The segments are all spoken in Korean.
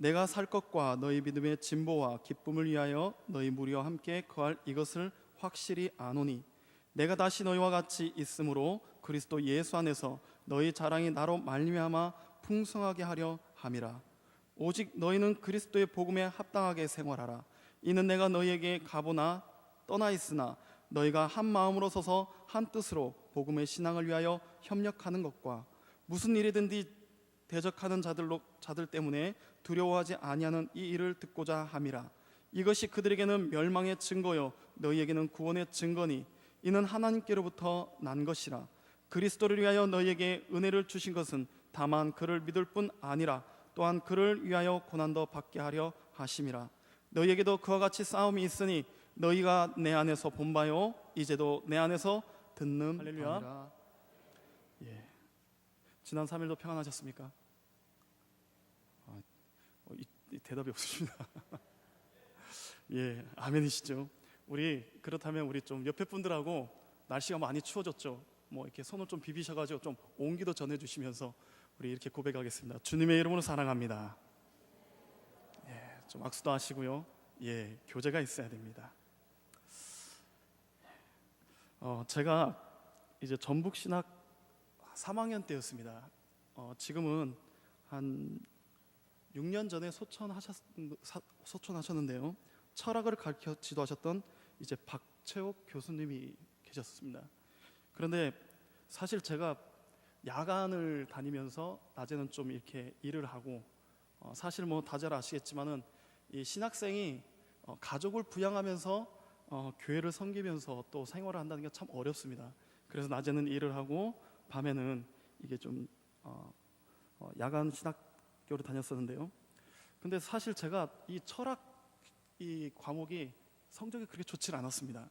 내가 살 것과 너희 믿음의 진보와 기쁨을 위하여 너희 무리와 함께 거할 이것을 확실히 아노니 내가 다시 너희와 같이 있으므로 그리스도 예수 안에서 너희 자랑이 나로 말미암아 풍성하게 하려 함이라. 오직 너희는 그리스도의 복음에 합당하게 생활하라. 이는 내가 너희에게 가보나 떠나 있으나 너희가 한 마음으로 서서 한 뜻으로 복음의 신앙을 위하여 협력하는 것과 무슨 일이든지 대적하는 자들 때문에 두려워하지 아니하는 이 일을 듣고자 함이라. 이것이 그들에게는 멸망의 증거요 너희에게는 구원의 증거니 이는 하나님께로부터 난 것이라. 그리스도를 위하여 너희에게 은혜를 주신 것은 다만 그를 믿을 뿐 아니라 또한 그를 위하여 고난도 받게 하려 하심이라. 너희에게도 그와 같이 싸움이 있으니 너희가 내 안에서 본 바요 이제도 내 안에서 듣는 바니라. 예. 지난 3일도 평안하셨습니까? 대답이 없으십니다. 예, 아멘이시죠. 우리 그렇다면 우리 좀 옆에 분들하고 날씨가 많이 추워졌죠. 뭐 이렇게 손을 좀 비비셔가지고 좀 온기도 전해주시면서 우리 이렇게 고백하겠습니다. 주님의 이름으로 사랑합니다. 예, 좀 악수도 하시고요. 예, 교제가 있어야 됩니다. 제가 이제 전북신학 3학년 때였습니다. 지금은 한 6년 전에 소천하셨는데요. 철학을 가르쳐 지도하셨던 이제 박채옥 교수님이 계셨습니다. 그런데 사실 제가 야간을 다니면서 낮에는 좀 이렇게 일을 하고 사실 뭐 다 잘 아시겠지만은 이 신학생이 가족을 부양하면서 교회를 섬기면서 또 생활을 한다는 게 참 어렵습니다. 그래서 낮에는 일을 하고 밤에는 이게 좀 야간 신학교를 다녔었는데요. 근데 사실 제가 이 철학 이 과목이 성적이 그렇게 좋지 않았습니다.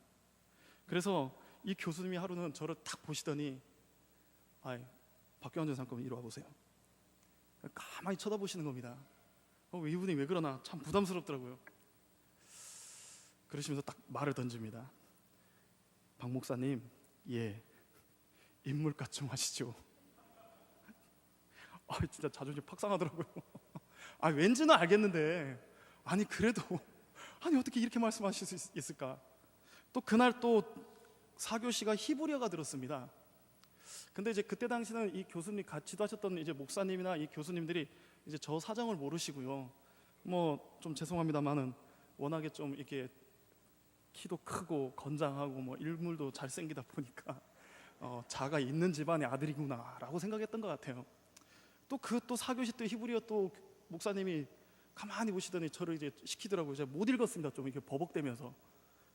그래서 이 교수님이 하루는 저를 딱 보시더니 박경환 전사님 이리 와보세요. 가만히 쳐다보시는 겁니다. 이분이 왜 그러나 참 부담스럽더라고요. 그러시면서 딱 말을 던집니다. 박 목사님, 예, 인물값 좀 하시죠. 진짜 자존심 팍 상하더라고요. 왠지는 알겠는데 그래도 어떻게 이렇게 말씀하실 수 있을까? 또 그날 또 4교시가 히브리어가 들었습니다. 근데 이제 그때 당시는 이 교수님 같이도 하셨던 이제 목사님이나 이 교수님들이 이제 저 사정을 모르시고요. 뭐 좀 죄송합니다만은 워낙에 좀 이렇게 키도 크고 건장하고 뭐 인물도 잘생기다 보니까 자가 있는 집안의 아들이구나라고 생각했던 것 같아요. 또 4교시 때 히브리어 또 목사님이 가만히 보시더니 저를 이제 시키더라고요. 제가 못 읽었습니다. 좀 이렇게 버벅대면서.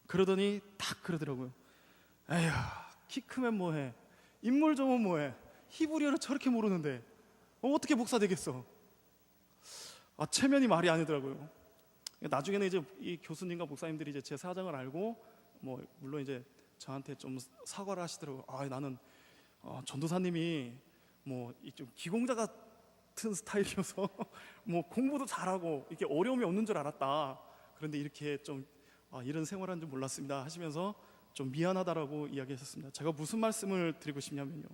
그러더니 딱 그러더라고요. 에휴, 키 크면 뭐해, 인물 좋으면 뭐해, 히브리어를 저렇게 모르는데 어떻게 목사 되겠어? 체면이 말이 아니더라고요. 나중에는 이제 이 교수님과 목사님들이 이제 제 사정을 알고 뭐 물론 이제 저한테 좀 사과를 하시더라고요. 나는 전도사님이 뭐 좀 기공자 같은 스타일이어서 뭐 공부도 잘하고 이렇게 어려움이 없는 줄 알았다. 그런데 이렇게 좀 이런 생활한 줄 몰랐습니다 하시면서 좀 미안하다라고 이야기하셨습니다. 제가 무슨 말씀을 드리고 싶냐면요,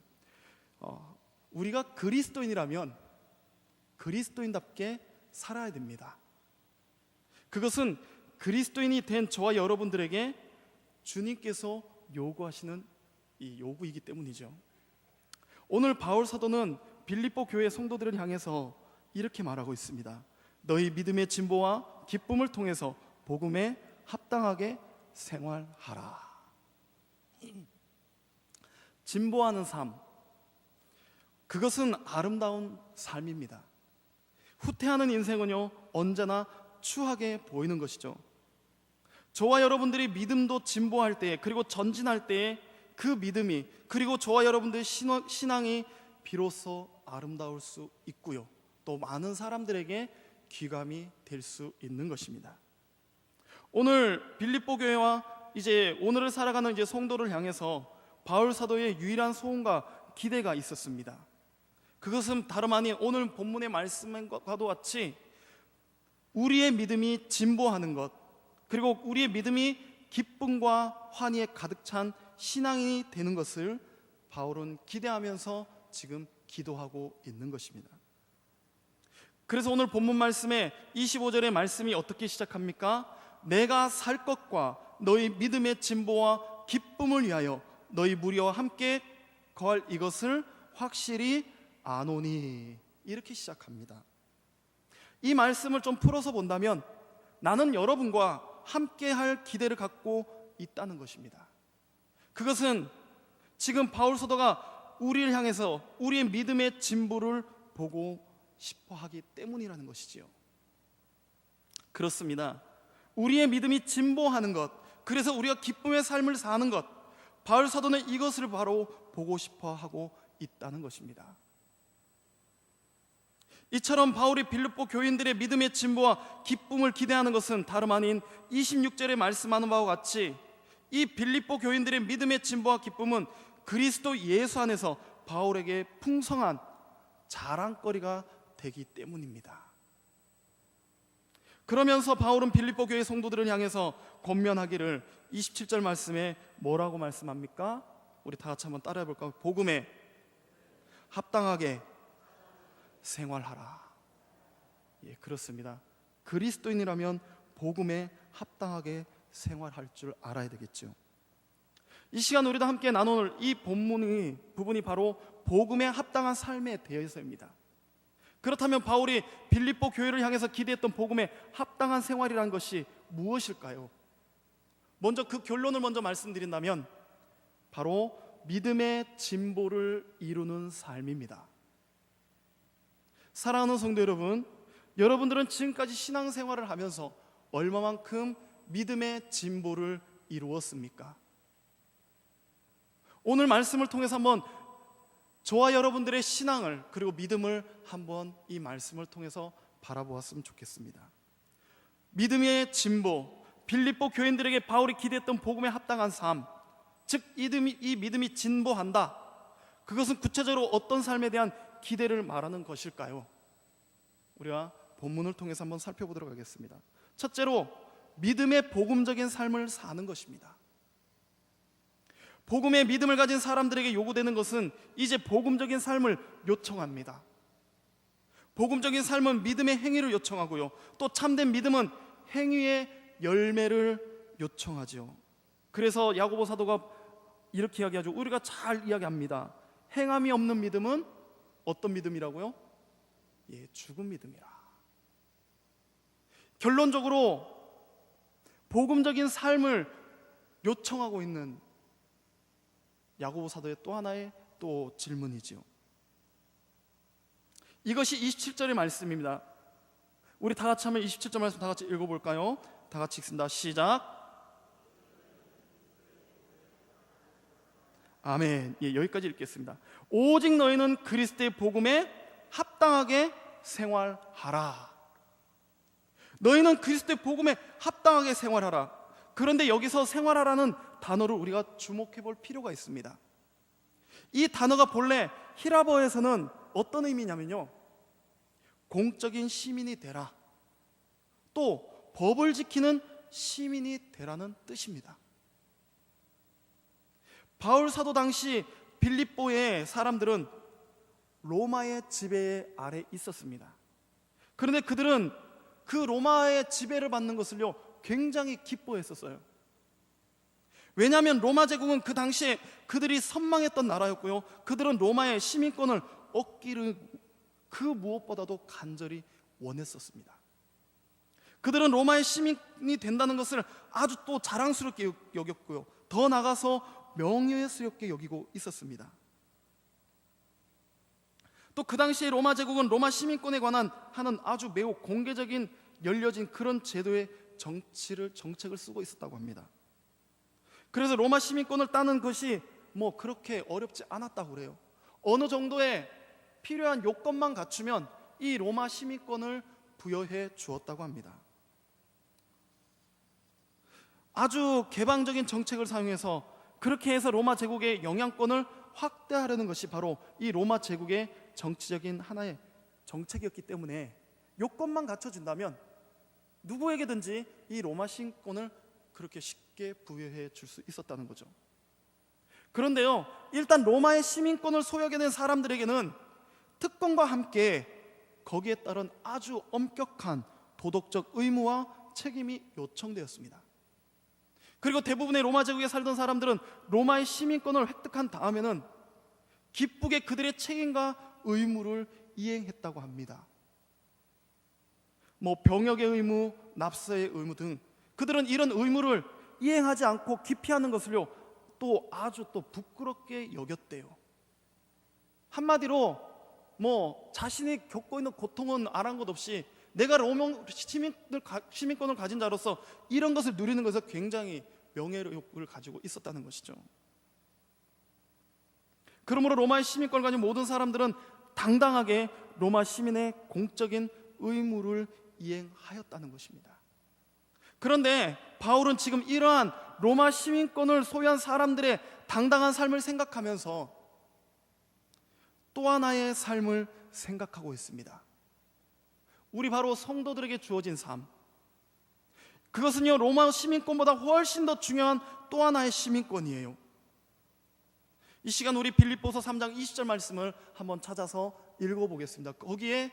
우리가 그리스도인이라면 그리스도인답게 살아야 됩니다. 그것은 그리스도인이 된 저와 여러분들에게 주님께서 요구하시는 이 요구이기 때문이죠. 오늘 바울 사도는 빌립보 교회 성도들을 향해서 이렇게 말하고 있습니다. 너희 믿음의 진보와 기쁨을 통해서 복음에 합당하게 생활하라. 진보하는 삶, 그것은 아름다운 삶입니다. 후퇴하는 인생은요 언제나 추하게 보이는 것이죠. 저와 여러분들이 믿음도 진보할 때에, 그리고 전진할 때에 그 믿음이, 그리고 저와 여러분들의 신앙이 비로소 아름다울 수 있고요, 또 많은 사람들에게 귀감이 될 수 있는 것입니다. 오늘 빌립보 교회와 이제 오늘을 살아가는 이제 성도를 향해서 바울 사도의 유일한 소원과 기대가 있었습니다. 그것은 다름 아닌 오늘 본문의 말씀과도 같이 우리의 믿음이 진보하는 것, 그리고 우리의 믿음이 기쁨과 환희에 가득 찬 신앙이 되는 것을 바울은 기대하면서 지금 기도하고 있는 것입니다. 그래서 오늘 본문 말씀에 25절의 말씀이 어떻게 시작합니까? 내가 살 것과 너희 믿음의 진보와 기쁨을 위하여 너희 무리와 함께 거할 이것을 확실히 아노니, 이렇게 시작합니다. 이 말씀을 좀 풀어서 본다면 나는 여러분과 함께 할 기대를 갖고 있다는 것입니다. 그것은 지금 바울 사도가 우리를 향해서 우리의 믿음의 진보를 보고 싶어 하기 때문이라는 것이지요. 그렇습니다. 우리의 믿음이 진보하는 것, 그래서 우리가 기쁨의 삶을 사는 것, 바울 사도는 이것을 바로 보고 싶어 하고 있다는 것입니다. 이처럼 바울이 빌립보 교인들의 믿음의 진보와 기쁨을 기대하는 것은 다름 아닌 26절에 말씀하는 바와 같이 이 빌립보 교인들의 믿음의 진보와 기쁨은 그리스도 예수 안에서 바울에게 풍성한 자랑거리가 되기 때문입니다. 그러면서 바울은 빌립보 교회 성도들을 향해서 권면하기를 27절 말씀에 뭐라고 말씀합니까? 우리 다 같이 한번 따라해 볼까요? 복음에 합당하게 생활하라. 예, 그렇습니다. 그리스도인이라면 복음에 합당하게 생활할 줄 알아야 되겠죠. 이 시간 우리도 함께 나눌 이 본문의 부분이 바로 복음에 합당한 삶에 대해서입니다. 그렇다면 바울이 빌립보 교회를 향해서 기대했던 복음에 합당한 생활이란 것이 무엇일까요? 먼저 그 결론을 먼저 말씀드린다면 바로 믿음의 진보를 이루는 삶입니다. 사랑하는 성도 여러분, 여러분들은 지금까지 신앙생활을 하면서 얼마만큼 믿음의 진보를 이루었습니까? 오늘 말씀을 통해서 한번 저와 여러분들의 신앙을 그리고 믿음을 한번 이 말씀을 통해서 바라보았으면 좋겠습니다. 믿음의 진보, 빌립보 교인들에게 바울이 기대했던 복음에 합당한 삶, 즉 이 믿음이 진보한다. 그것은 구체적으로 어떤 삶에 대한 기대를 말하는 것일까요? 우리가 본문을 통해서 한번 살펴보도록 하겠습니다. 첫째로 믿음의 복음적인 삶을 사는 것입니다. 복음의 믿음을 가진 사람들에게 요구되는 것은 이제 복음적인 삶을 요청합니다. 복음적인 삶은 믿음의 행위를 요청하고요, 또 참된 믿음은 행위의 열매를 요청하죠. 그래서 야고보 사도가 이렇게 이야기하죠. 우리가 잘 이야기합니다. 행함이 없는 믿음은 어떤 믿음이라고요? 예, 죽은 믿음이라. 결론적으로 복음적인 삶을 요청하고 있는 야고보 사도의 또 하나의 또 질문이지요. 이것이 27절의 말씀입니다. 우리 다 같이 한번 27절 말씀 다 같이 읽어볼까요? 다 같이 읽습니다. 시작. 아멘. 예, 여기까지 읽겠습니다. 오직 너희는 그리스도의 복음에 합당하게 생활하라. 너희는 그리스도의 복음에 합당하게 생활하라. 그런데 여기서 생활하라는 단어를 우리가 주목해 볼 필요가 있습니다. 이 단어가 본래 히라버에서는 어떤 의미냐면요, 공적인 시민이 되라, 또 법을 지키는 시민이 되라는 뜻입니다. 바울 사도 당시 빌립보의 사람들은 로마의 지배 아래 있었습니다. 그런데 그들은 그 로마의 지배를 받는 것을요 굉장히 기뻐했었어요. 왜냐하면 로마 제국은 그 당시에 그들이 선망했던 나라였고요, 그들은 로마의 시민권을 얻기를 그 무엇보다도 간절히 원했었습니다. 그들은 로마의 시민이 된다는 것을 아주 또 자랑스럽게 여겼고요, 더 나아가서 명예스럽게 여기고 있었습니다. 또 그 당시에 로마 제국은 로마 시민권에 관한 하는 아주 매우 공개적인 열려진 그런 제도의 정책을 쓰고 있었다고 합니다. 그래서 로마 시민권을 따는 것이 뭐 그렇게 어렵지 않았다고 그래요. 어느 정도의 필요한 요건만 갖추면 이 로마 시민권을 부여해 주었다고 합니다. 아주 개방적인 정책을 사용해서 그렇게 해서 로마 제국의 영향권을 확대하려는 것이 바로 이 로마 제국의 정치적인 하나의 정책이었기 때문에 요건만 갖춰준다면 누구에게든지 이 로마 시민권을 그렇게 쉽게 부여해 줄 수 있었다는 거죠. 그런데요, 일단 로마의 시민권을 소유하게 된 사람들에게는 특권과 함께 거기에 따른 아주 엄격한 도덕적 의무와 책임이 요청되었습니다. 그리고 대부분의 로마 제국에 살던 사람들은 로마의 시민권을 획득한 다음에는 기쁘게 그들의 책임과 의무를 이행했다고 합니다. 병역의 의무, 납세의 의무 등 그들은 이런 의무를 이행하지 않고 기피하는 것을요 또 아주 또 부끄럽게 여겼대요. 한마디로 자신이 겪고 있는 고통은 아랑곳 것 없이 내가 로마 시민권을 가진 자로서 이런 것을 누리는 것에 굉장히 명예욕을 가지고 있었다는 것이죠. 그러므로 로마의 시민권을 가진 모든 사람들은 당당하게 로마 시민의 공적인 의무를 이행하였다는 것입니다. 그런데 바울은 지금 이러한 로마 시민권을 소유한 사람들의 당당한 삶을 생각하면서 또 하나의 삶을 생각하고 있습니다. 우리 바로 성도들에게 주어진 삶, 그것은요 로마 시민권보다 훨씬 더 중요한 또 하나의 시민권이에요. 이 시간 우리 빌립보서 3장 20절 말씀을 한번 찾아서 읽어보겠습니다. 거기에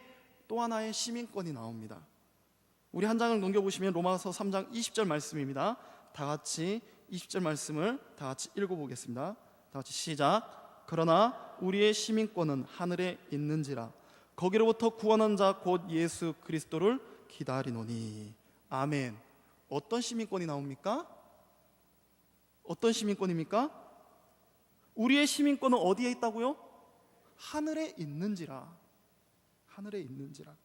또 하나의 시민권이 나옵니다. 우리 한 장을 넘겨보시면 로마서 3장 20절 말씀입니다. 다 같이 20절 말씀을 다 같이 읽어보겠습니다. 다 같이 시작. 그러나 우리의 시민권은 하늘에 있는지라 거기로부터 구원한 자 곧 예수 그리스도를 기다리노니. 아멘. 어떤 시민권이 나옵니까? 어떤 시민권입니까? 우리의 시민권은 어디에 있다고요? 하늘에 있는지라. 하늘에 있는지라.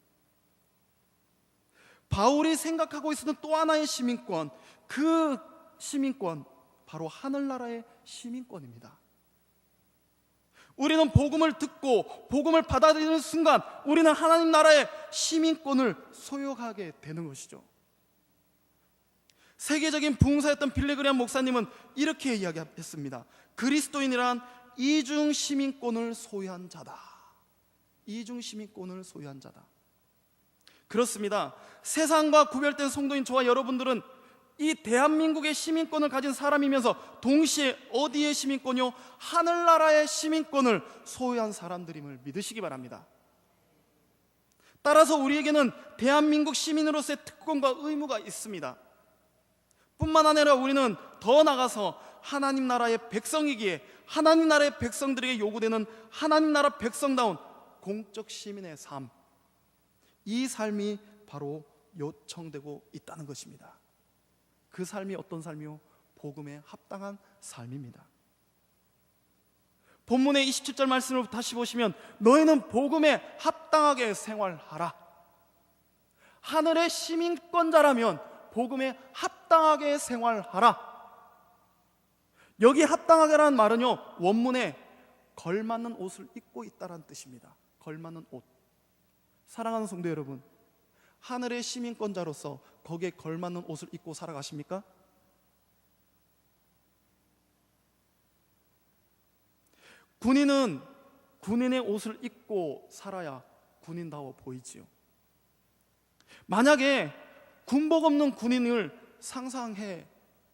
바울이 생각하고 있었던 또 하나의 시민권, 그 시민권 바로 하늘나라의 시민권입니다. 우리는 복음을 듣고 복음을 받아들이는 순간 우리는 하나님 나라의 시민권을 소유하게 되는 것이죠. 세계적인 부흥사였던 빌리그리암 목사님은 이렇게 이야기했습니다. 그리스도인이란 이중 시민권을 소유한 자다. 이중 시민권을 소유한 자다. 그렇습니다. 세상과 구별된 성도인 저와 여러분들은 이 대한민국의 시민권을 가진 사람이면서 동시에 어디의 시민권이요? 하늘나라의 시민권을 소유한 사람들임을 믿으시기 바랍니다. 따라서 우리에게는 대한민국 시민으로서의 특권과 의무가 있습니다. 뿐만 아니라 우리는 더 나아가서 하나님 나라의 백성이기에 하나님 나라의 백성들에게 요구되는 하나님 나라 백성다운 공적 시민의 삶, 이 삶이 바로 요청되고 있다는 것입니다. 그 삶이 어떤 삶이요? 복음에 합당한 삶입니다. 본문의 27절 말씀을 다시 보시면 너희는 복음에 합당하게 생활하라. 하늘의 시민권자라면 복음에 합당하게 생활하라. 여기 합당하게라는 말은요 원문에 걸맞는 옷을 입고 있다는 뜻입니다. 걸맞는 옷. 사랑하는 성도 여러분, 하늘의 시민권자로서 거기에 걸맞는 옷을 입고 살아가십니까? 군인은 군인의 옷을 입고 살아야 군인다워 보이지요. 만약에 군복 없는 군인을 상상해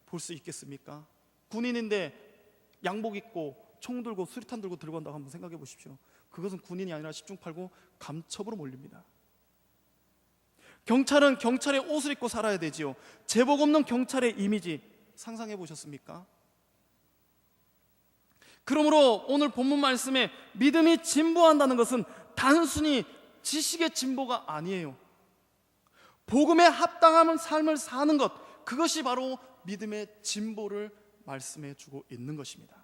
볼 수 있겠습니까? 군인인데 양복 입고 총 들고 수류탄 들고 간다고 한번 생각해 보십시오. 그것은 군인이 아니라 10중 8구 감첩으로 몰립니다. 경찰은 경찰의 옷을 입고 살아야 되지요. 제복 없는 경찰의 이미지 상상해 보셨습니까? 그러므로 오늘 본문 말씀에 믿음이 진보한다는 것은 단순히 지식의 진보가 아니에요. 복음에 합당한 삶을 사는 것, 그것이 바로 믿음의 진보를 말씀해 주고 있는 것입니다.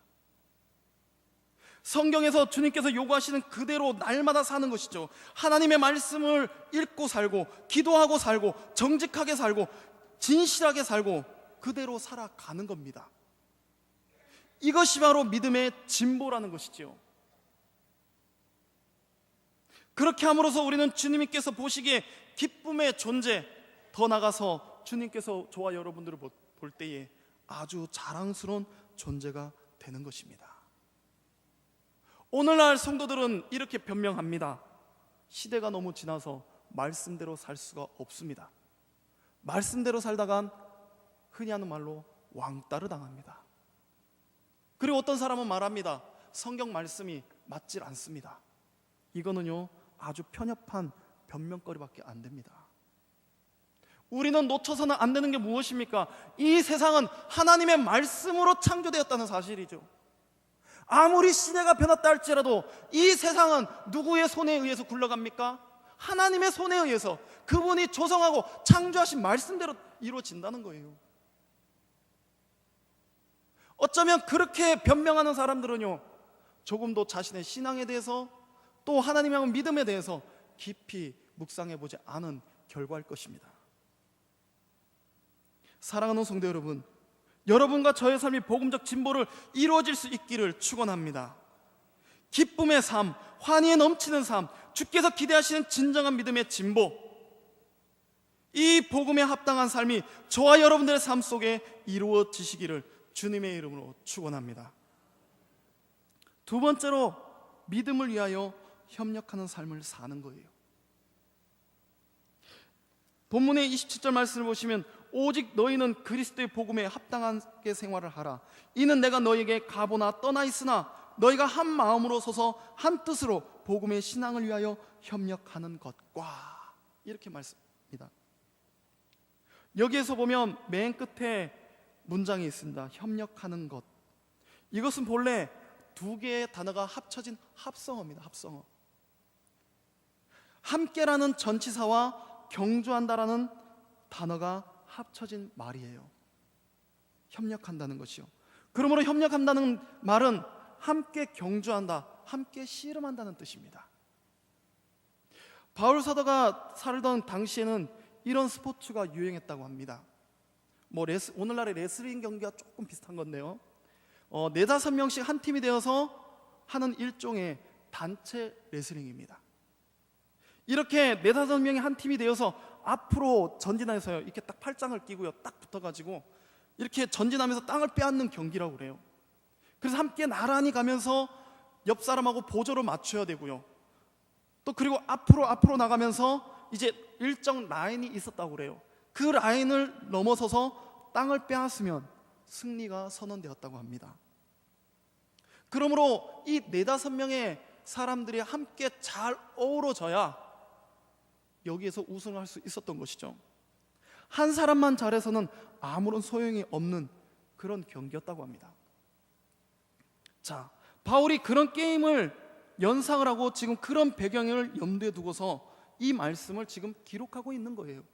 성경에서 주님께서 요구하시는 그대로 날마다 사는 것이죠. 하나님의 말씀을 읽고 살고 기도하고 살고 정직하게 살고 진실하게 살고 그대로 살아가는 겁니다. 이것이 바로 믿음의 진보라는 것이지요. 그렇게 함으로써 우리는 주님께서 보시기에 기쁨의 존재, 더 나아가서 주님께서 저와 여러분들을 볼 때에 아주 자랑스러운 존재가 되는 것입니다. 오늘날 성도들은 이렇게 변명합니다. 시대가 너무 지나서 말씀대로 살 수가 없습니다. 말씀대로 살다간 흔히 하는 말로 왕따를 당합니다. 그리고 어떤 사람은 말합니다. 성경 말씀이 맞질 않습니다. 이거는요 아주 편협한 변명거리밖에 안 됩니다. 우리는 놓쳐서는 안 되는 게 무엇입니까? 이 세상은 하나님의 말씀으로 창조되었다는 사실이죠. 아무리 시대가 변했다 할지라도 이 세상은 누구의 손에 의해서 굴러갑니까? 하나님의 손에 의해서, 그분이 조성하고 창조하신 말씀대로 이루어진다는 거예요. 어쩌면 그렇게 변명하는 사람들은요, 조금도 자신의 신앙에 대해서 또 하나님의 향한 믿음에 대해서 깊이 묵상해보지 않은 결과일 것입니다. 사랑하는 성도 여러분, 여러분과 저의 삶이 복음적 진보를 이루어질 수 있기를 축원합니다. 기쁨의 삶, 환희에 넘치는 삶, 주께서 기대하시는 진정한 믿음의 진보, 이 복음에 합당한 삶이 저와 여러분들의 삶 속에 이루어지시기를 주님의 이름으로 축원합니다. 두 번째로, 믿음을 위하여 협력하는 삶을 사는 거예요. 본문의 27절 말씀을 보시면, 오직 너희는 그리스도의 복음에 합당하게 생활을 하라. 이는 내가 너희에게 가보나 떠나 있으나 너희가 한 마음으로 서서 한 뜻으로 복음의 신앙을 위하여 협력하는 것과, 이렇게 말씀합니다. 여기에서 보면 맨 끝에 문장이 있습니다. 협력하는 것. 이것은 본래 두 개의 단어가 합쳐진 합성어입니다. 합성어. 함께라는 전치사와 경주한다라는 단어가 합쳐진 말이에요. 협력한다는 것이요. 그러므로 협력한다는 말은 함께 경주한다, 함께 씨름한다는 뜻입니다. 바울 사도가 살던 당시에는 이런 스포츠가 유행했다고 합니다. 오늘날의 레슬링 경기와 조금 비슷한 건데요, 4-5명씩 한 팀이 되어서 하는 일종의 단체 레슬링입니다. 이렇게 4-5명이 한 팀이 되어서 앞으로 전진해서요, 이렇게 딱 팔짱을 끼고요, 딱 붙어가지고 이렇게 전진하면서 땅을 빼앗는 경기라고 그래요. 그래서 함께 나란히 가면서 옆 사람하고 보조를 맞춰야 되고요, 또 그리고 앞으로 나가면서 이제 일정 라인이 있었다고 그래요. 그 라인을 넘어서서 땅을 빼앗으면 승리가 선언되었다고 합니다. 그러므로 이 4-5명의 사람들이 함께 잘 어우러져야 여기에서 우승할 수 있었던 것이죠. 한 사람만 잘해서는 아무런 소용이 없는 그런 경기였다고 합니다. 자, 바울이 그런 게임을 연상을 하고 지금 그런 배경을 염두에 두고서 이 말씀을 지금 기록하고 있는 거예요.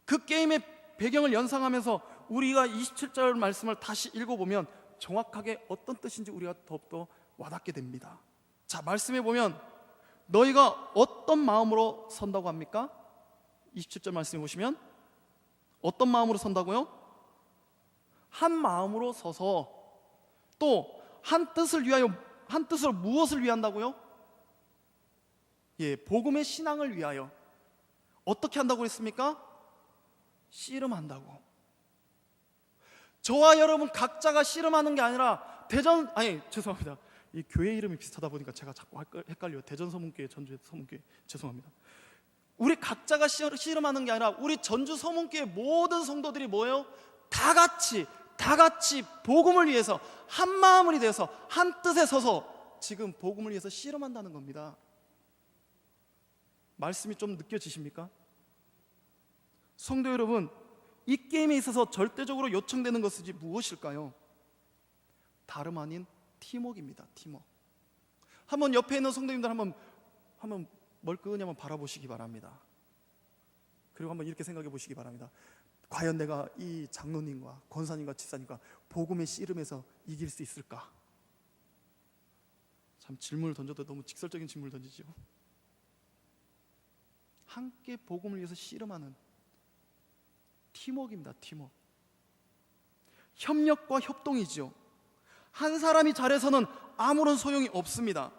그 게임의 배경을 연상하면서 우리가 27절 말씀을 다시 읽어보면 정확하게 어떤 뜻인지 우리가 더욱더 와닿게 됩니다. 자, 말씀해 보면 너희가 어떤 마음으로 선다고 합니까? 27절 말씀해 보시면 어떤 마음으로 선다고요? 한 마음으로 서서, 또 한 뜻을 위하여, 한 뜻으로 무엇을 위한다고요? 복음의 신앙을 위하여. 어떻게 한다고 했습니까? 씨름한다고. 저와 여러분 각자가 씨름하는 게 아니라 죄송합니다. 이 교회 이름이 비슷하다 보니까 제가 자꾸 헷갈려요. 대전서문교회, 전주서문교회, 죄송합니다. 우리 각자가 씨름하는 게 아니라 우리 전주서문교회 모든 성도들이 뭐예요? 다 같이 복음을 위해서 한 마음이 되어서 한 뜻에 서서 지금 복음을 위해서 씨름한다는 겁니다. 말씀이 좀 느껴지십니까? 성도 여러분, 이 게임에 있어서 절대적으로 요청되는 것이 무엇일까요? 다름 아닌 팀워크입니다. 팀워크. 한번 옆에 있는 성도님들 한번 멀끔히 한번 바라보시기 바랍니다. 그리고 한번 이렇게 생각해 보시기 바랍니다. 과연 내가 이 장로님과 권사님과 집사님과 복음의 씨름에서 이길 수 있을까? 참 질문을 던져도 너무 직설적인 질문을 던지죠. 함께 복음을 위해서 씨름하는 팀워크입니다. 팀워크. 협력과 협동이죠. 한 사람이 잘해서는 아무런 소용이 없습니다.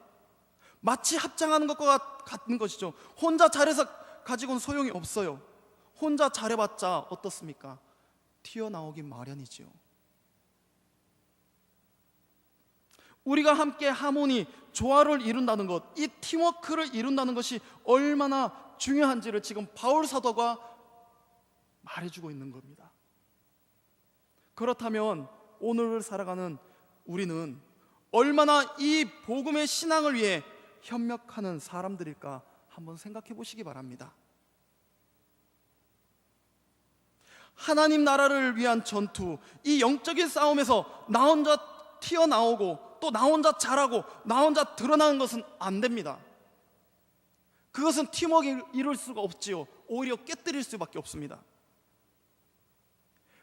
마치 합장하는 것과 같은 것이죠. 혼자 잘해서 가지고는 소용이 없어요. 혼자 잘해봤자 어떻습니까? 튀어나오기 마련이지요. 우리가 함께 하모니, 조화를 이룬다는 것, 이 팀워크를 이룬다는 것이 얼마나 중요한지를 지금 바울 사도가 말해주고 있는 겁니다. 그렇다면 오늘을 살아가는 우리는 얼마나 이 복음의 신앙을 위해 협력하는 사람들일까 한번 생각해 보시기 바랍니다. 하나님 나라를 위한 전투, 이 영적인 싸움에서 나 혼자 튀어나오고 또 나 혼자 잘하고 나 혼자 드러나는 것은 안 됩니다. 그것은 팀워크를 이룰 수가 없지요. 오히려 깨뜨릴 수밖에 없습니다.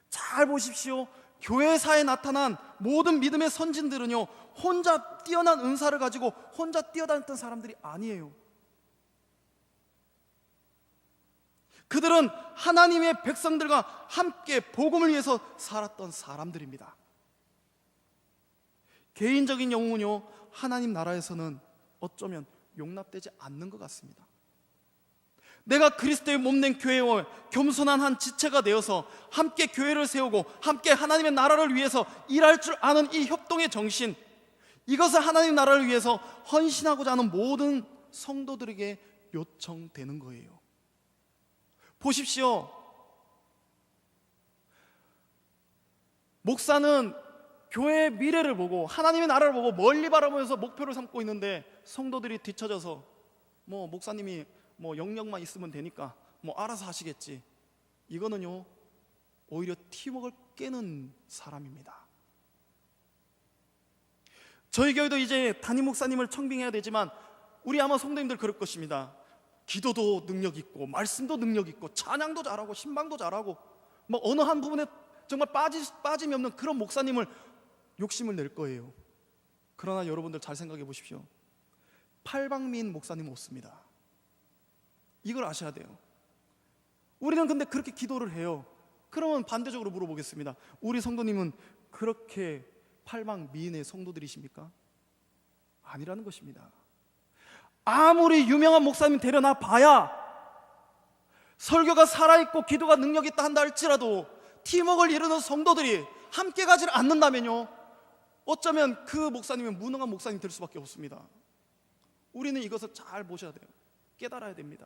잘 보십시오. 교회사에 나타난 모든 믿음의 선진들은요, 혼자 뛰어난 은사를 가지고 혼자 뛰어다녔던 사람들이 아니에요. 그들은 하나님의 백성들과 함께 복음을 위해서 살았던 사람들입니다. 개인적인 영웅은요, 하나님 나라에서는 어쩌면 용납되지 않는 것 같습니다. 내가 그리스도의 몸된 교회와 겸손한 한 지체가 되어서 함께 교회를 세우고 함께 하나님의 나라를 위해서 일할 줄 아는 이 협동의 정신, 이것을 하나님 나라를 위해서 헌신하고자 하는 모든 성도들에게 요청되는 거예요. 보십시오. 목사는 교회의 미래를 보고 하나님의 나라를 보고 멀리 바라보면서 목표를 삼고 있는데 성도들이 뒤처져서 목사님이 영역만 있으면 되니까 알아서 하시겠지. 이거는요, 오히려 팀워크를 깨는 사람입니다. 저희 교회도 이제 담임 목사님을 청빙해야 되지만 우리 아마 성도님들 그럴 것입니다. 기도도 능력 있고 말씀도 능력 있고 찬양도 잘하고 신방도 잘하고 어느 한 부분에 정말 빠짐이 없는 그런 목사님을 욕심을 낼 거예요. 그러나 여러분들 잘 생각해 보십시오. 팔방미인 목사님은 없습니다. 이걸 아셔야 돼요. 우리는 근데 그렇게 기도를 해요. 그러면 반대적으로 물어보겠습니다. 우리 성도님은 그렇게 팔방미인의 성도들이십니까? 아니라는 것입니다. 아무리 유명한 목사님 데려나 봐야 설교가 살아있고 기도가 능력 있다 한다 할지라도 팀워크를 이루는 성도들이 함께 가지 않는다면요, 어쩌면 그 목사님은 무능한 목사님이 될 수밖에 없습니다. 우리는 이것을 잘 보셔야 돼요. 깨달아야 됩니다.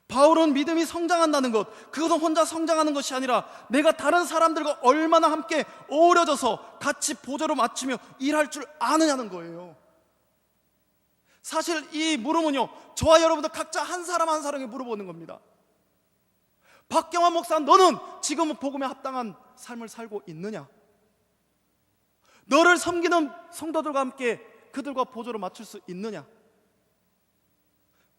바울은 믿음이 성장한다는 것, 그것은 혼자 성장하는 것이 아니라 내가 다른 사람들과 얼마나 함께 어우러져서 같이 보조를 맞추며 일할 줄 아느냐는 거예요. 사실 이 물음은요, 저와 여러분들 각자 한 사람 한 사람에게 물어보는 겁니다. 박경환 목사, 너는 지금은 복음에 합당한 삶을 살고 있느냐? 너를 섬기는 성도들과 함께 그들과 보조를 맞출 수 있느냐?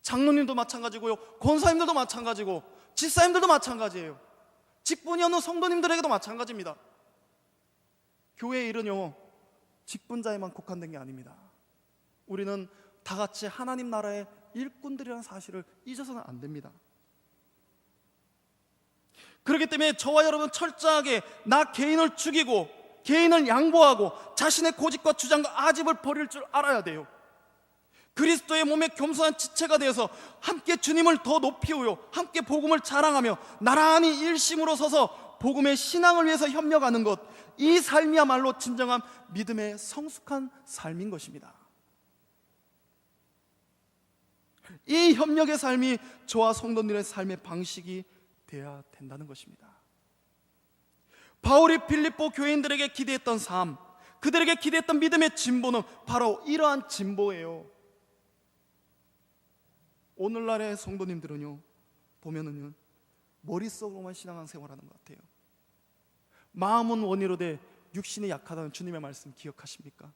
장로님도 마찬가지고요, 권사님들도 마찬가지고 집사님들도 마찬가지예요. 직분이 없는 성도님들에게도 마찬가지입니다. 교회의 일은요, 직분자에만 국한된 게 아닙니다. 우리는 다 같이 하나님 나라의 일꾼들이라는 사실을 잊어서는 안 됩니다. 그렇기 때문에 저와 여러분 철저하게 나 개인을 죽이고 개인을 양보하고 자신의 고집과 주장과 아집을 버릴 줄 알아야 돼요. 그리스도의 몸에 겸손한 지체가 되어서 함께 주님을 더 높이고요, 함께 복음을 자랑하며 나란히 일심으로 서서 복음의 신앙을 위해서 협력하는 것, 이 삶이야말로 진정한 믿음의 성숙한 삶인 것입니다. 이 협력의 삶이 저와 성도들의 삶의 방식이 되어야 된다는 것입니다. 바울이 빌립보 교인들에게 기대했던 삶, 그들에게 기대했던 믿음의 진보는 바로 이러한 진보예요. 오늘날의 성도님들은요, 보면은요, 머릿속으로만 신앙생활하는 것 같아요. 마음은 원이로되 육신이 약하다는 주님의 말씀 기억하십니까?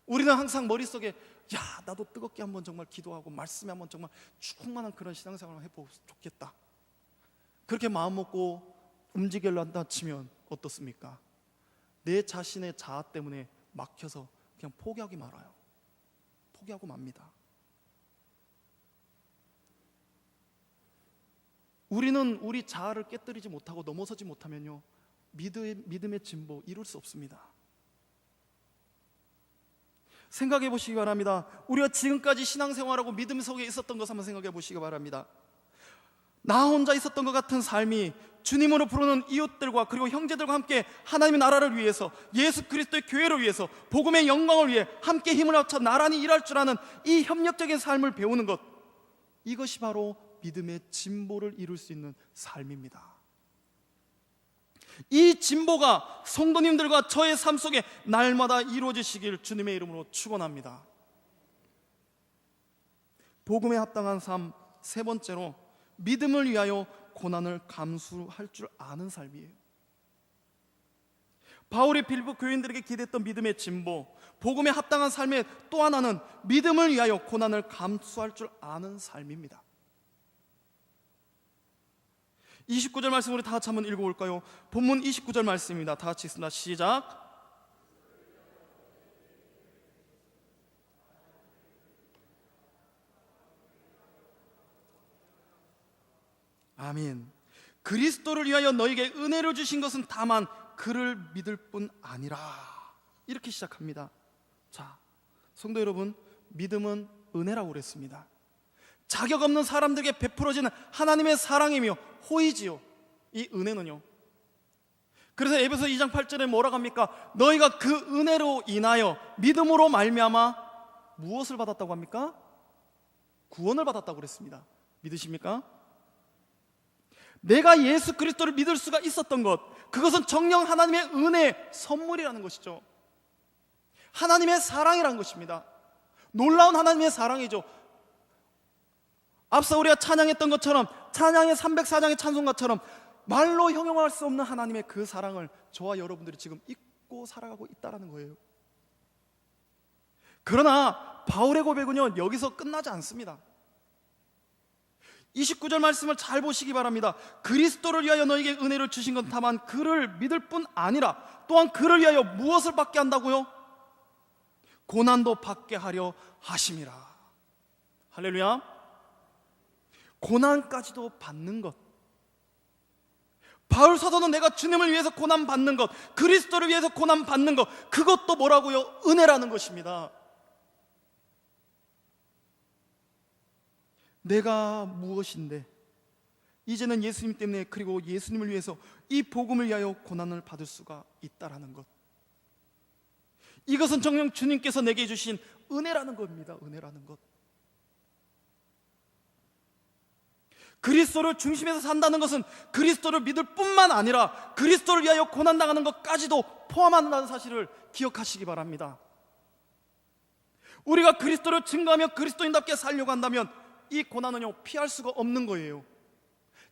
우리는 항상 머릿속에 나도 뜨겁게 한번 정말 기도하고 말씀에 한번 정말 충만한 그런 신앙생활을 해보고 좋겠다, 그렇게 마음 먹고 움직이려 한다 치면 어떻습니까? 내 자신의 자아 때문에 막혀서 그냥 포기하기 말아요. 포기하고 맙니다. 우리는 우리 자아를 깨뜨리지 못하고 넘어서지 못하면요, 믿음의 진보 이룰 수 없습니다. 생각해 보시기 바랍니다. 우리가 지금까지 신앙생활하고 믿음 속에 있었던 것 한번 생각해 보시기 바랍니다. 나 혼자 있었던 것 같은 삶이 주님으로 부르는 이웃들과 그리고 형제들과 함께 하나님의 나라를 위해서, 예수 그리스도의 교회를 위해서, 복음의 영광을 위해 함께 힘을 합쳐 나란히 일할 줄 아는 이 협력적인 삶을 배우는 것, 이것이 바로 믿음의 진보를 이룰 수 있는 삶입니다. 이 진보가 성도님들과 저의 삶 속에 날마다 이루어지시길 주님의 이름으로 축원합니다. 복음에 합당한 삶, 세 번째로 믿음을 위하여 고난을 감수할 줄 아는 삶이에요. 바울이 빌립보 교인들에게 기대했던 믿음의 진보, 복음에 합당한 삶의 또 하나는 믿음을 위하여 고난을 감수할 줄 아는 삶입니다. 29절 말씀 우리 다 같이 한번 읽어볼까요? 본문 29절 말씀입니다. 다 같이 읽습니다. 시작. 아멘. 그리스도를 위하여 너에게 은혜를 주신 것은 다만 그를 믿을 뿐 아니라. 이렇게 시작합니다. 자, 성도 여러분, 믿음은 은혜라고 그랬습니다. 자격 없는 사람들에게 베풀어지는 하나님의 사랑이며 호의지요. 이 은혜는요. 그래서 에베소 2장 8절에 뭐라고 합니까? 너희가 그 은혜로 인하여 믿음으로 말미암아 무엇을 받았다고 합니까? 구원을 받았다고 그랬습니다. 믿으십니까? 내가 예수 그리스도를 믿을 수가 있었던 것, 그것은 정녕 하나님의 은혜 선물이라는 것이죠. 하나님의 사랑이라는 것입니다. 놀라운 하나님의 사랑이죠. 앞서 우리가 찬양했던 것처럼, 찬양의 304장의 찬송가처럼 말로 형용할 수 없는 하나님의 그 사랑을 저와 여러분들이 지금 잊고 살아가고 있다는 거예요. 그러나 바울의 고백은요, 여기서 끝나지 않습니다. 29절 말씀을 잘 보시기 바랍니다. 그리스도를 위하여 너에게 은혜를 주신 건 다만 그를 믿을 뿐 아니라 또한 그를 위하여 무엇을 받게 한다고요? 고난도 받게 하려 하심이라. 할렐루야. 고난까지도 받는 것. 바울 사도는 내가 주님을 위해서 고난 받는 것, 그리스도를 위해서 고난 받는 것, 그것도 뭐라고요? 은혜라는 것입니다. 내가 무엇인데 이제는 예수님 때문에, 그리고 예수님을 위해서 이 복음을 위하여 고난을 받을 수가 있다라는 것, 이것은 정녕 주님께서 내게 주신 은혜라는 겁니다. 은혜라는 것. 그리스도를 중심에서 산다는 것은 그리스도를 믿을 뿐만 아니라 그리스도를 위하여 고난당하는 것까지도 포함한다는 사실을 기억하시기 바랍니다. 우리가 그리스도를 증거하며 그리스도인답게 살려고 한다면 이 고난은요, 피할 수가 없는 거예요.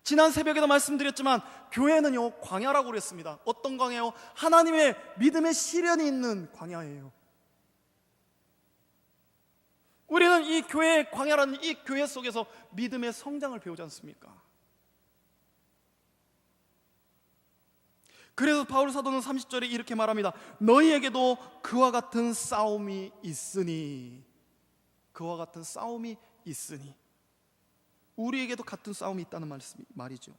지난 새벽에도 말씀드렸지만 교회는요, 광야라고 그랬습니다. 어떤 광야요? 하나님의 믿음의 시련이 있는 광야예요. 우리는 이 교회의 광야라는 이 교회 속에서 믿음의 성장을 배우지 않습니까? 그래서 바울 사도는 30절에 이렇게 말합니다. 너희에게도 그와 같은 싸움이 있으니, 그와 같은 싸움이 있으니, 우리에게도 같은 싸움이 있다는 말이죠.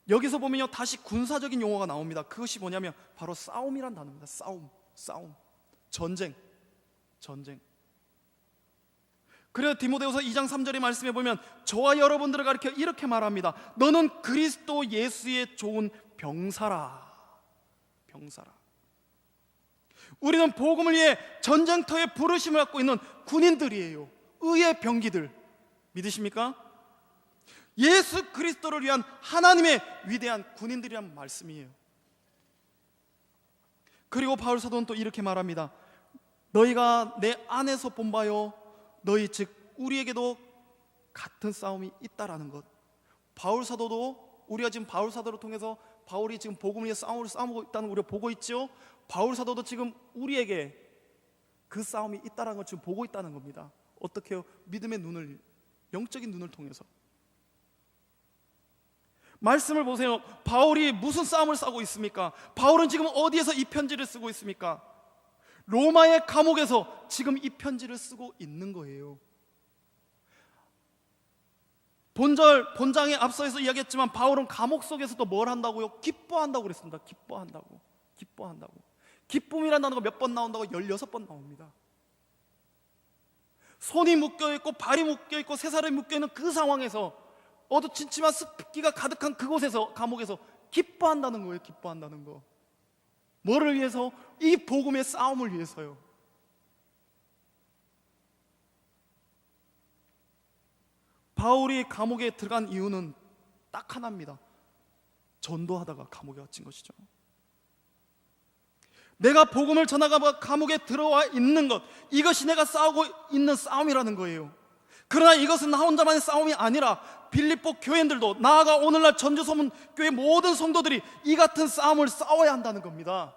여기서 보면요, 다시 군사적인 용어가 나옵니다. 그것이 뭐냐면 바로 싸움이란 단어입니다. 싸움, 전쟁. 그래서 디모데후서 2장 3절의 말씀에 보면 저와 여러분들을 가리켜 이렇게 말합니다. 너는 그리스도 예수의 좋은 병사라. 우리는 복음을 위해 전쟁터에 부르심을 갖고 있는 군인들이에요. 의의 병기들. 믿으십니까? 예수 그리스도를 위한 하나님의 위대한 군인들이란 말씀이에요. 그리고 바울 사도는 또 이렇게 말합니다. 너희가 내 안에서 본 바요, 너희 즉 우리에게도 같은 싸움이 있다라는 것. 바울 사도도, 우리가 지금 바울 사도를 통해서 바울이 지금 복음을 위해 싸움을 싸우고 있다는 걸 우리가 보고 있죠. 바울 사도도 지금 우리에게 그 싸움이 있다라는 걸 지금 보고 있다는 겁니다. 어떻게 해요? 믿음의 눈을, 영적인 눈을 통해서. 말씀을 보세요. 바울이 무슨 싸움을 싸고 있습니까? 바울은 지금 어디에서 이 편지를 쓰고 있습니까? 로마의 감옥에서 지금 이 편지를 쓰고 있는 거예요. 본장에 앞서서 이야기했지만 바울은 감옥 속에서도 뭘 한다고요? 기뻐한다고 그랬습니다. 기뻐한다고. 기쁨이라는 단어가 몇 번 나온다고? 16번 나옵니다. 손이 묶여있고 발이 묶여있고 새살이 묶여있는 그 상황에서, 어두침침한 습기가 가득한 그곳에서, 감옥에서 기뻐한다는 거예요. 기뻐한다는 거. 뭐를 위해서? 이 복음의 싸움을 위해서요. 바울이 감옥에 들어간 이유는 딱 하나입니다. 전도하다가 감옥에 갇힌 것이죠. 내가 복음을 전하다가 감옥에 들어와 있는 것, 이것이 내가 싸우고 있는 싸움이라는 거예요. 그러나 이것은 나 혼자만의 싸움이 아니라 빌립보 교인들도, 나아가 오늘날 전주소문교회 모든 성도들이 이 같은 싸움을 싸워야 한다는 겁니다.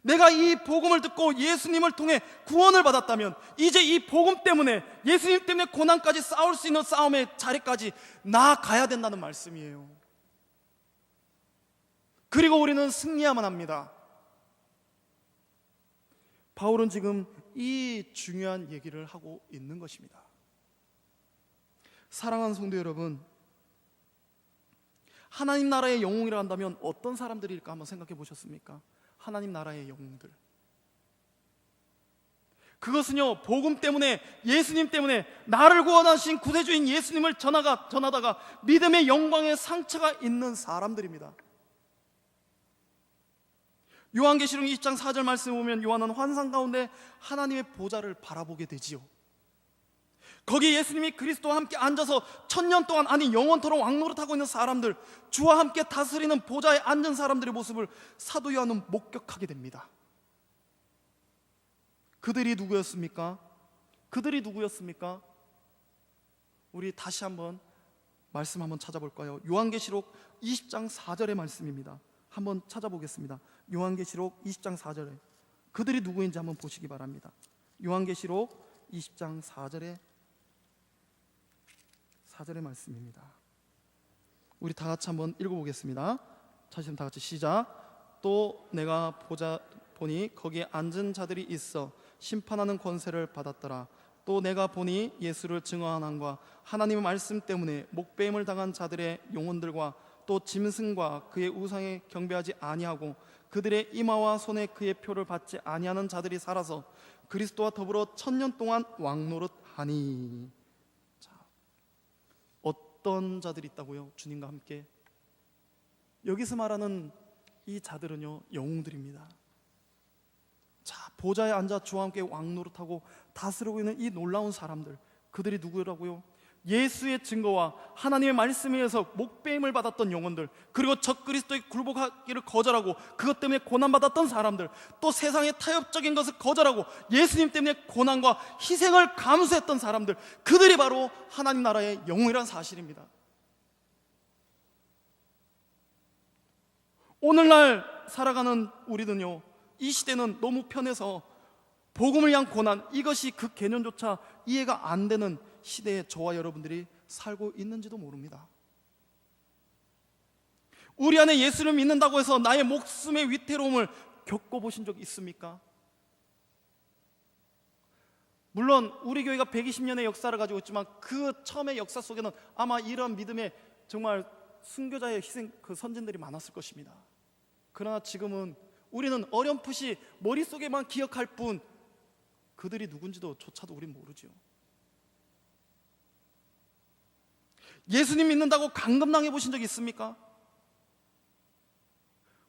내가 이 복음을 듣고 예수님을 통해 구원을 받았다면 이제 이 복음 때문에, 예수님 때문에 고난까지 싸울 수 있는 싸움의 자리까지 나아가야 된다는 말씀이에요. 그리고 우리는 승리해야만 합니다. 바울은 지금 이 중요한 얘기를 하고 있는 것입니다. 사랑하는 성도 여러분, 하나님 나라의 영웅이라 한다면 어떤 사람들일까 한번 생각해 보셨습니까? 하나님 나라의 영웅들, 그것은요, 복음 때문에, 예수님 때문에 나를 구원하신 구세주인 예수님을 전하다가 믿음의 영광에 상처가 있는 사람들입니다. 요한계시록 20장 4절 말씀을 보면 요한은 환상 가운데 하나님의 보좌를 바라보게 되지요. 거기 예수님이 그리스도와 함께 앉아서 1000년 동안, 아니 영원토록 왕노릇하고 있는 사람들, 주와 함께 다스리는 보좌에 앉은 사람들의 모습을 사도 요한은 목격하게 됩니다. 그들이 누구였습니까? 우리 다시 한번 말씀 한번 찾아볼까요? 요한계시록 20장 4절의 말씀입니다. 한번 찾아보겠습니다. 요한계시록 20장 4절에 그들이 누구인지 한번 보시기 바랍니다. 요한계시록 20장 4절의 말씀입니다. 우리 다 같이 한번 읽어보겠습니다. 다시 다 같이 시작. 또 내가 보니 거기에 앉은 자들이 있어 심판하는 권세를 받았더라. 또 내가 보니 예수를 증언함과 하나님의 말씀 때문에 목배임을 당한 자들의 영혼들과 또 짐승과 그의 우상에 경배하지 아니하고 그들의 이마와 손에 그의 표를 받지 아니하는 자들이 살아서 그리스도와 더불어 1000년 동안 왕노릇하니. 자, 어떤 자들이 있다고요? 주님과 함께. 여기서 말하는 이 자들은요, 영웅들입니다. 자, 보좌에 앉아 주와 함께 왕노릇하고 다스리고 있는 이 놀라운 사람들, 그들이 누구라고요? 예수의 증거와 하나님의 말씀에 의해서 목배임을 받았던 영혼들, 그리고 적그리스도의 굴복하기를 거절하고 그것 때문에 고난받았던 사람들, 또 세상의 타협적인 것을 거절하고 예수님 때문에 고난과 희생을 감수했던 사람들, 그들이 바로 하나님 나라의 영웅이란 사실입니다. 오늘날 살아가는 우리는요, 이 시대는 너무 편해서 복음을 위한 고난, 이것이 그 개념조차 이해가 안 되는 시대에 저와 여러분들이 살고 있는지도 모릅니다. 우리 안에 예수를 믿는다고 해서 나의 목숨의 위태로움을 겪어보신 적 있습니까? 물론 우리 교회가 120년의 역사를 가지고 있지만 그 처음의 역사 속에는 아마 이런 믿음의 정말 순교자의 희생, 그 선진들이 많았을 것입니다. 그러나 지금은 우리는 어렴풋이 머릿속에만 기억할 뿐 그들이 누군지도 조차도 우린 모르죠. 예수님 믿는다고 감금당해 보신 적 있습니까?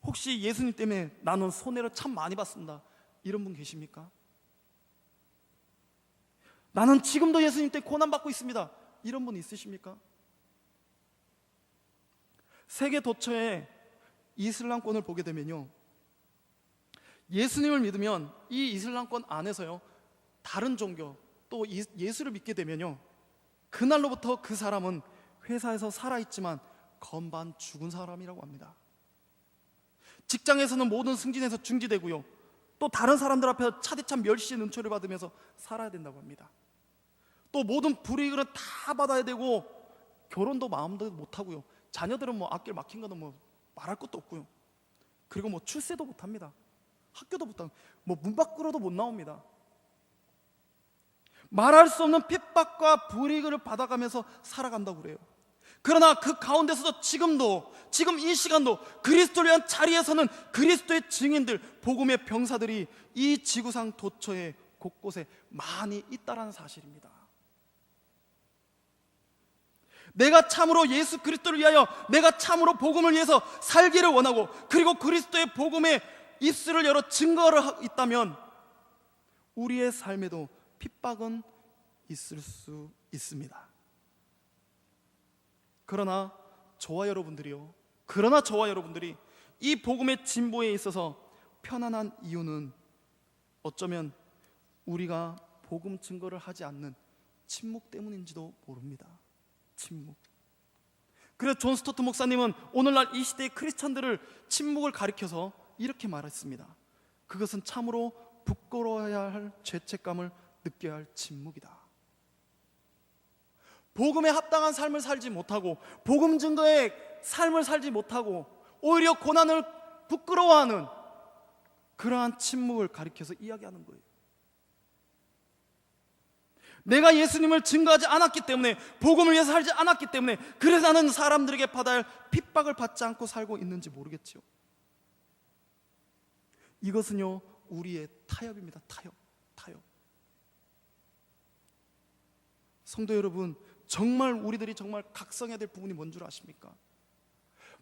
혹시 예수님 때문에 나는 손해를 참 많이 봤습니다, 이런 분 계십니까? 나는 지금도 예수님 때문에 고난받고 있습니다, 이런 분 있으십니까? 세계 도처에 이슬람권을 보게 되면요, 예수님을 믿으면 이 이슬람권 안에서요, 다른 종교 또 예수를 믿게 되면요, 그날로부터 그 사람은 회사에서 살아있지만 건반 죽은 사람이라고 합니다. 직장에서는 모든 승진에서 중지되고요, 또 다른 사람들 앞에서 차디찬 멸시의 눈초리를 받으면서 살아야 된다고 합니다. 또 모든 불이익을 다 받아야 되고 결혼도 마음대로 못하고요, 자녀들은 뭐 앞길 막힌 거는 뭐 말할 것도 없고요, 그리고 뭐 출세도 못합니다. 학교도 못하고 뭐 문 밖으로도 못 나옵니다. 말할 수 없는 핍박과 불이익을 받아가면서 살아간다고 그래요. 그러나 그 가운데서도 지금 이 시간도 그리스도를 위한 자리에서는 그리스도의 증인들, 복음의 병사들이 이 지구상 도처에 곳곳에 많이 있다라는 사실입니다. 내가 참으로 예수 그리스도를 위하여, 내가 참으로 복음을 위해서 살기를 원하고, 그리고 그리스도의 복음에 입술을 열어 증거를 하고 있다면 우리의 삶에도 핍박은 있을 수 있습니다. 그러나 저와 여러분들이요, 그러나 저와 여러분들이 이 복음의 진보에 있어서 편안한 이유는 어쩌면 우리가 복음 증거를 하지 않는 침묵 때문인지도 모릅니다. 침묵. 그래서 존 스토트 목사님은 오늘날 이 시대의 크리스찬들을 침묵을 가리켜서 이렇게 말했습니다. 그것은 참으로 부끄러워야 할 죄책감을 느껴야 할 침묵이다. 복음에 합당한 삶을 살지 못하고 복음 증거의 삶을 살지 못하고 오히려 고난을 부끄러워하는 그러한 침묵을 가리켜서 이야기하는 거예요. 내가 예수님을 증거하지 않았기 때문에, 복음을 위해서 살지 않았기 때문에, 그래서 나는 사람들에게 받아야 할 핍박을 받지 않고 살고 있는지 모르겠지요. 이것은요 우리의 타협입니다. 타협. 성도 여러분, 정말 우리들이 정말 각성해야 될 부분이 뭔 줄 아십니까?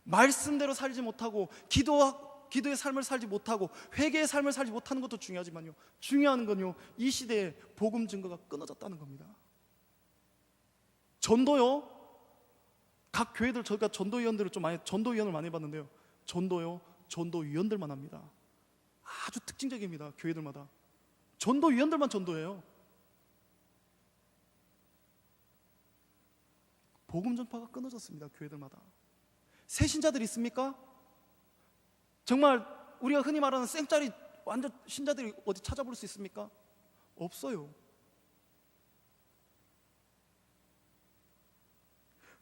말씀대로 살지 못하고 기도의 삶을 살지 못하고 회개의 삶을 살지 못하는 것도 중요하지만요, 중요한 건요 이 시대에 복음 증거가 끊어졌다는 겁니다. 전도요, 각 교회들, 저희가 전도위원을 많이 봤는데요, 전도위원들만 합니다. 아주 특징적입니다. 교회들마다 전도위원들만 전도해요. 복음 전파가 끊어졌습니다. 교회들마다. 새 신자들 있습니까? 정말 우리가 흔히 말하는 쌩짜리 완전 신자들이 어디 찾아볼 수 있습니까? 없어요.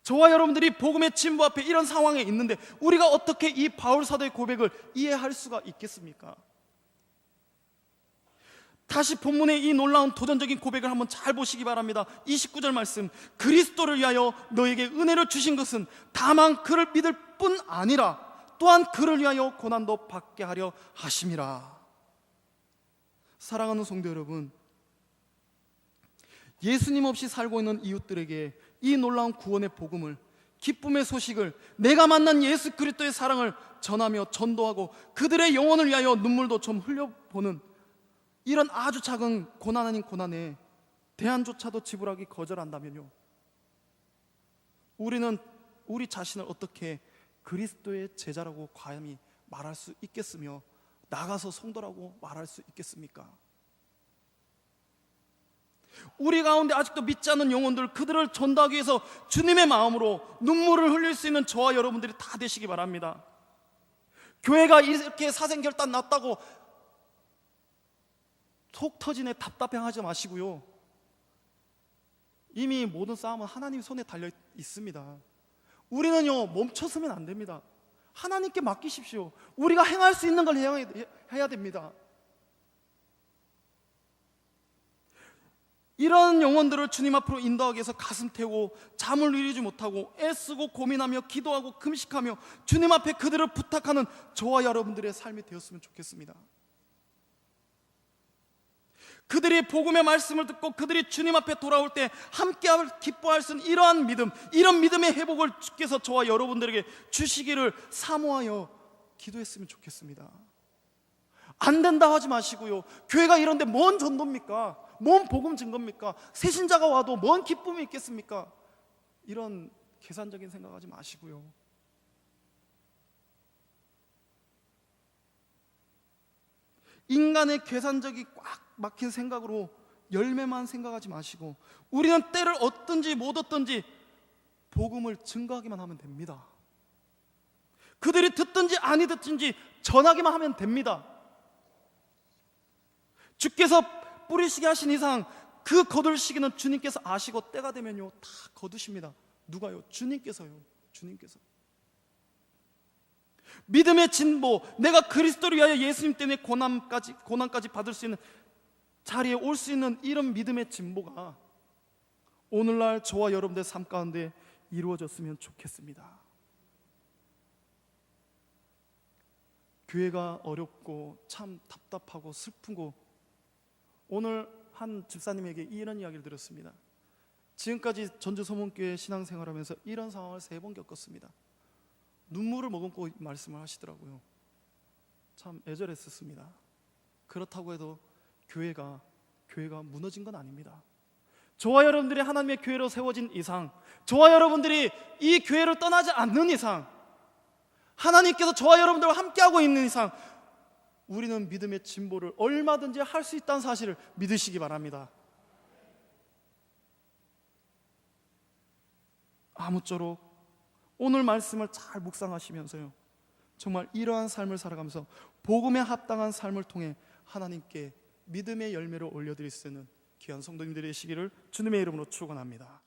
저와 여러분들이 복음의 진보 앞에 이런 상황에 있는데 우리가 어떻게 이 바울 사도의 고백을 이해할 수가 있겠습니까? 다시 본문의 이 놀라운 도전적인 고백을 한번 잘 보시기 바랍니다. 29절 말씀, 그리스도를 위하여 너에게 은혜를 주신 것은 다만 그를 믿을 뿐 아니라 또한 그를 위하여 고난도 받게 하려 하심이라. 사랑하는 성도 여러분, 예수님 없이 살고 있는 이웃들에게 이 놀라운 구원의 복음을, 기쁨의 소식을, 내가 만난 예수 그리스도의 사랑을 전하며 전도하고 그들의 영혼을 위하여 눈물도 좀 흘려보는 이런 아주 작은 고난 아닌 고난에 대안조차도 지불하기 거절한다면요, 우리는 우리 자신을 어떻게 그리스도의 제자라고 감히 말할 수 있겠으며 나가서 성도라고 말할 수 있겠습니까? 우리 가운데 아직도 믿지 않는 영혼들, 그들을 전도하기 위해서 주님의 마음으로 눈물을 흘릴 수 있는 저와 여러분들이 다 되시기 바랍니다. 교회가 이렇게 사생결단 났다고 속 터지네 답답해하지 마시고요, 이미 모든 싸움은 하나님 손에 달려 있습니다. 우리는요 멈춰서면 안 됩니다. 하나님께 맡기십시오. 우리가 행할 수 있는 걸 해야 됩니다. 이런 영혼들을 주님 앞으로 인도하기 위해서 가슴 태우고 잠을 이루지 못하고 애쓰고 고민하며 기도하고 금식하며 주님 앞에 그들을 부탁하는 저와 여러분들의 삶이 되었으면 좋겠습니다. 그들이 복음의 말씀을 듣고 그들이 주님 앞에 돌아올 때 함께 기뻐할 수 있는 이러한 믿음, 이런 믿음의 회복을 주께서 저와 여러분들에게 주시기를 사모하여 기도했으면 좋겠습니다. 안 된다 하지 마시고요, 교회가 이런데 뭔 전도입니까? 뭔 복음 증거입니까? 새신자가 와도 뭔 기쁨이 있겠습니까? 이런 계산적인 생각하지 마시고요, 인간의 계산적이 꽉 막힌 생각으로 열매만 생각하지 마시고 우리는 때를 얻든지 못 얻든지 복음을 증거하기만 하면 됩니다. 그들이 듣든지 아니 듣든지 전하기만 하면 됩니다. 주께서 뿌리시게 하신 이상 그 거둘 시기는 주님께서 아시고 때가 되면요 다 거두십니다. 누가요? 주님께서요. 주님께서. 믿음의 진보, 내가 그리스도를 위하여 예수님 때문에 고난까지 받을 수 있는 자리에 올 수 있는 이런 믿음의 진보가 오늘날 저와 여러분들의 삶 가운데 이루어졌으면 좋겠습니다. 교회가 어렵고 참 답답하고 슬프고, 오늘 한 집사님에게 이런 이야기를 들었습니다. 지금까지 전주 소문교회 신앙생활하면서 이런 상황을 3번 겪었습니다. 눈물을 머금고 말씀을 하시더라고요. 참 애절했었습니다. 그렇다고 해도 교회가 무너진 건 아닙니다. 저와 여러분들이 하나님의 교회로 세워진 이상, 저와 여러분들이 이 교회를 떠나지 않는 이상 하나님께서 저와 여러분들과 함께하고 있는 이상 우리는 믿음의 진보를 얼마든지 할 수 있다는 사실을 믿으시기 바랍니다. 아무쪼록 오늘 말씀을 잘 묵상하시면서요, 정말 이러한 삶을 살아가면서 복음에 합당한 삶을 통해 하나님께 믿음의 열매를 올려드릴 수 있는 귀한 성도님들이 되시기를 주님의 이름으로 축원합니다.